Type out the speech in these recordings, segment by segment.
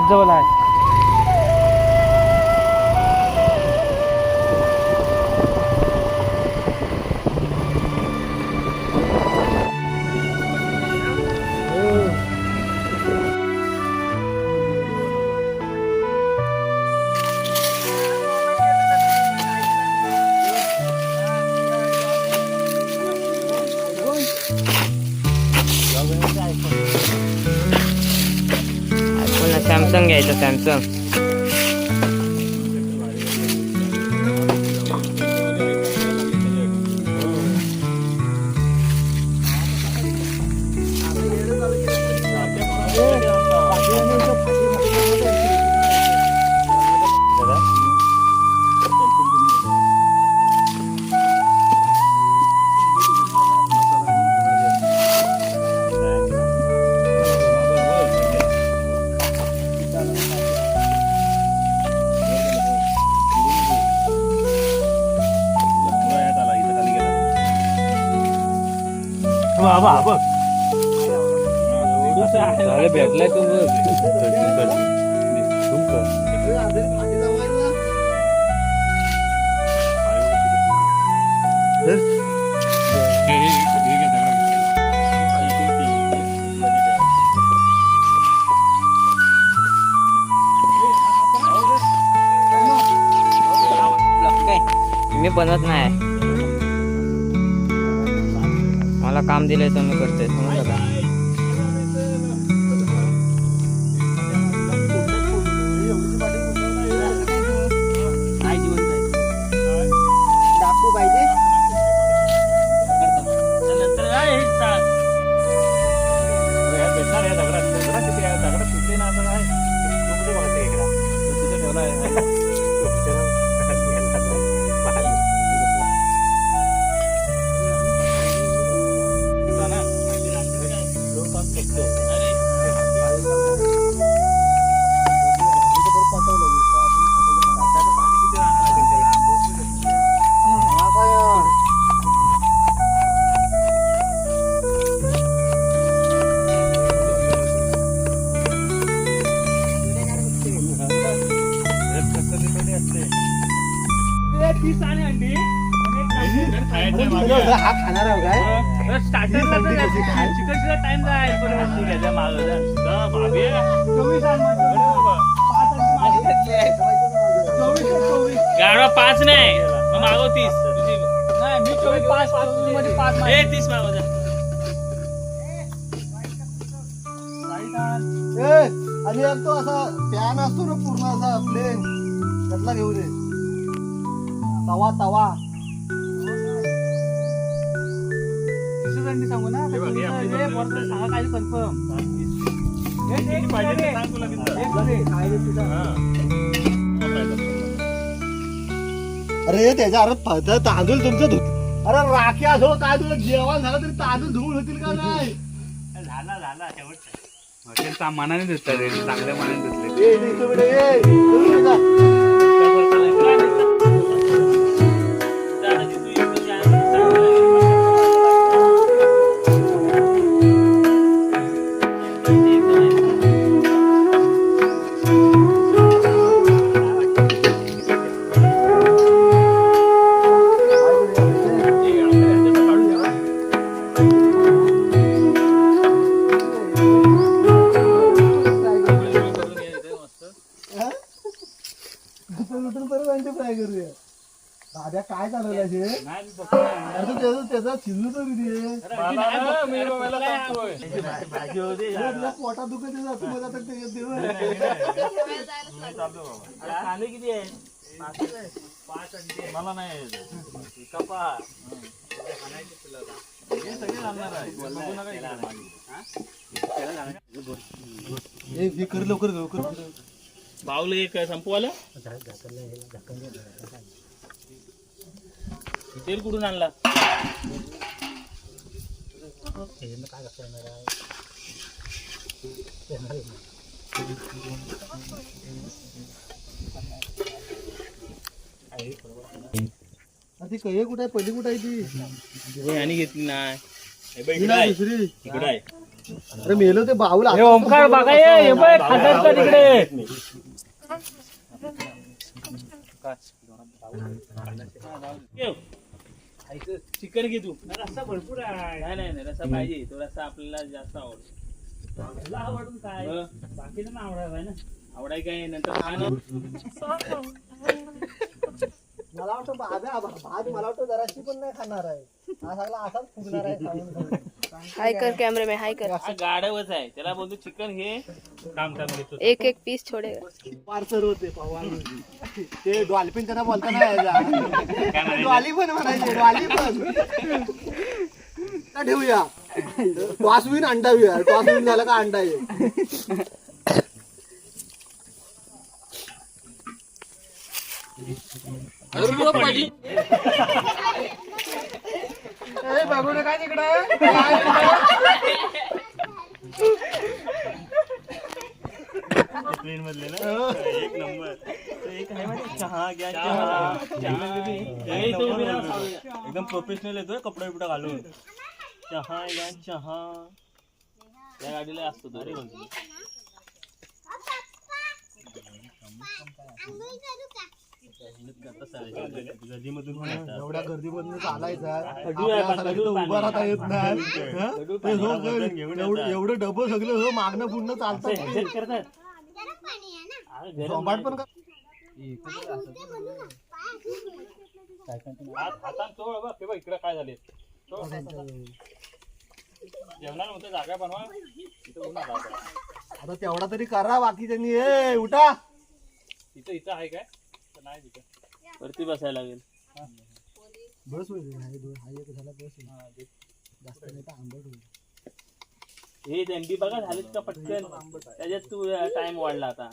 हात जवळ आहे. सॅमसंग घ्यायचं सॅमसंग. बाबा बघ भेटलाय मी बनवत नाही, मला काम दिलंय तर मी करतोय. समजलं का? डाकू पाहिजे हा खाणार आहे काय? स्टार्टिंगला टाइम गाडवा 5 नाही मग मागव 30. नाही मी 24 मध्ये 5 30 मागव जा. आणि एक तो असा पॅन असतो ना पूर्ण असा प्लेन, त्यातला घेऊ दे. तवा तवा सांगू ना सांगा काय कन्फर्म. अरे त्याच्या अरे तांदूळ तुमचं धुत. अरे राखी असो काय तुला जेवण झालं तरी तांदूळ धुवून होतील का नाही? झाला शेवट मनाने धुतला रे, चांगल्या मनाने धुतले. दाद्या काय चालवलं त्याचा चिल्लू तरी पोटात दुखत किती आहे? मला नाही कर लवकर लवकर बावलं एक संपवाला. तेल कुठून आणला? ती कही कुठे आहे? पहिली कुठे आहे ती? आणि घेतली नाही. दुसरी इकडे आहे. अरे मेलो ते बाऊल हे ओंकार बघा हे बघ खाजारचा तिकडे चिकन घे तू रस्सा भरपूर आहे. नाही रस्सा पाहिजे तो रस्सा आपल्याला जास्त आवडतो. तुला आवडून काय बाकी ना आवडाय ना आवडाय काय नंतर मला वाटतं भात मला वाटतं जराशी पण नाही खाणार आहे. हा सगळा असाच फुगणार आहे खाऊन खाऊन. हाय कर कैमरे में हाय कर. हा गाढवच आहे त्याला बोलतो चिकन हे काम घेतो. एक एक पीस छोड़ेगा. पार्सर होते पवार ते डॉल्फिन त्यांना बोलता नाही यायचा. डॉली पण म्हणायचे डॉली पण का ठेवूया टॉस विन अंडा टॉस विन झाला का अंडा येईल. बघू नका तिकडे ट्रेन मधले ना एक नंबर एक आहे माहिती चहा घ्या चहा एकदम प्रोफेशनल येतोय कपडा बिपडा घालून चहा घ्या चहा त्या गाडीला असतो तो रे म्हणतो. गर्दीमधून एवढ्या गर्दीमधून चालायचा उभा राहता येत नाही. एवढं डबं सगळं हो मागणं पुढणं चालतं करतात पण हातान चोळ बघ ते बघ इकडे काय झाले जेवणार होतं जागा बनवा इथं ऊन आला होता. आता तेवढा तरी करा बाकी त्यांनी ए उठा इथं आहे काय नाही तिथं वरती बसायला लागेल. बस होईल हा एक झाला बस होईल जास्त नाही तर आंबट होईल. हे दंडी बघा झालीत का पटकन त्याच्यात तू टाइम वाढला आता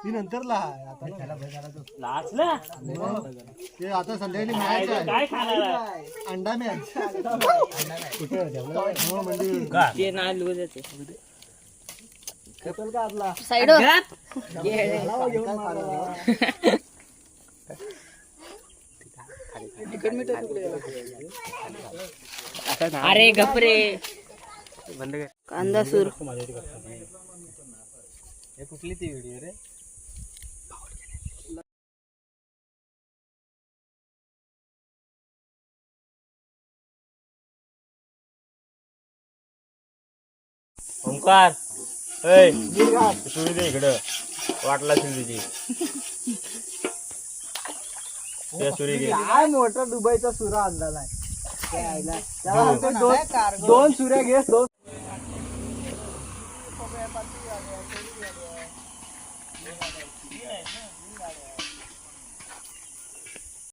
ती नंतरला आता लाचला ते आता संध्याकाळी मॅच आहे. काय खाणार आहे? अंडा मॅच साइड अरे गपरे कांदा सूर कुठली ती व्हिडिओ रे ओंकार सुरू दे इकडं वाटला असेल तुझी सुरी घे. काय मोठा दुबईचा सुरा आणला दोन सुऱ्या घे दोन